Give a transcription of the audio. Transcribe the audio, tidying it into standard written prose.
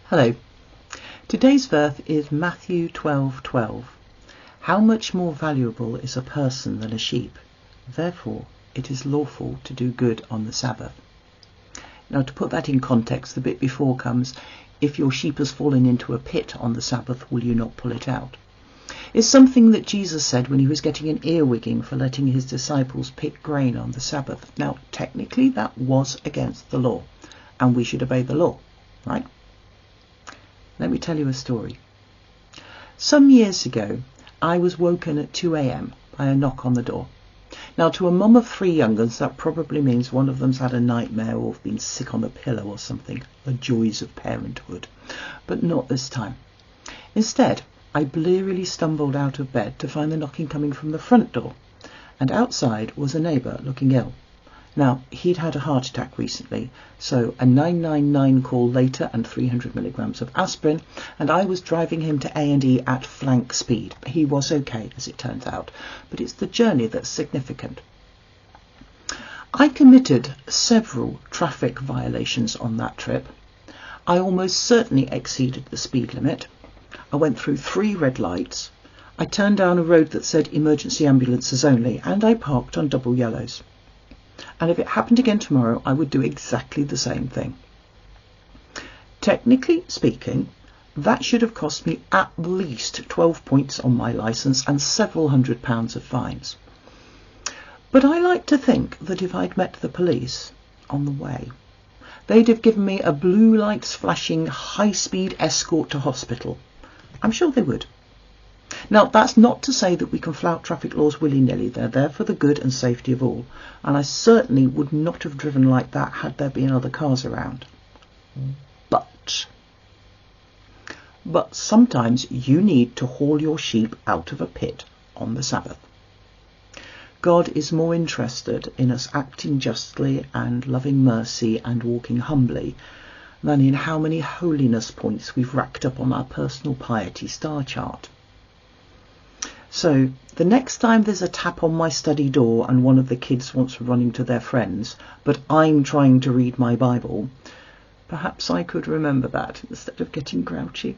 Hello. Today's verse is Matthew 12:12. How much more valuable is a person than a sheep? Therefore it is lawful to do good on the Sabbath. Now, to put that in context, the bit before comes, if your sheep has fallen into a pit on the Sabbath, will you not pull it out? It's something that Jesus said when he was getting an earwigging for letting his disciples pick grain on the Sabbath. Now, technically that was against the law, and we should obey the law, right? Let me tell you a story. Some years ago, I was woken at 2 a.m. by a knock on the door. Now, to a mum of 3 young uns, that probably means one of them's had a nightmare or been sick on the pillow or something. The joys of parenthood. But not this time. Instead, I blearily stumbled out of bed to find the knocking coming from the front door. And outside was a neighbour looking ill. Now, he'd had a heart attack recently, so a 999 call later and 300 milligrams of aspirin, and I was driving him to A&E at flank speed. He was okay, as it turns out, but it's the journey that's significant. I committed several traffic violations on that trip. I almost certainly exceeded the speed limit. I went through 3 red lights. I turned down a road that said emergency ambulances only, and I parked on double yellows. And if it happened again tomorrow, I would do exactly the same thing. Technically speaking, that should have cost me at least 12 points on my licence and several £100s of fines. But I like to think that if I'd met the police on the way, they'd have given me a blue lights flashing high-speed escort to hospital. I'm sure they would. Now, that's not to say that we can flout traffic laws willy-nilly. They're there for the good and safety of all, and I certainly would not have driven like that had there been other cars around. But sometimes you need to haul your sheep out of a pit on the Sabbath. God is more interested in us acting justly and loving mercy and walking humbly than in how many holiness points we've racked up on our personal piety star chart. So, the next time there's a tap on my study door and one of the kids wants running to their friends, but I'm trying to read my Bible, perhaps I could remember that instead of getting grouchy.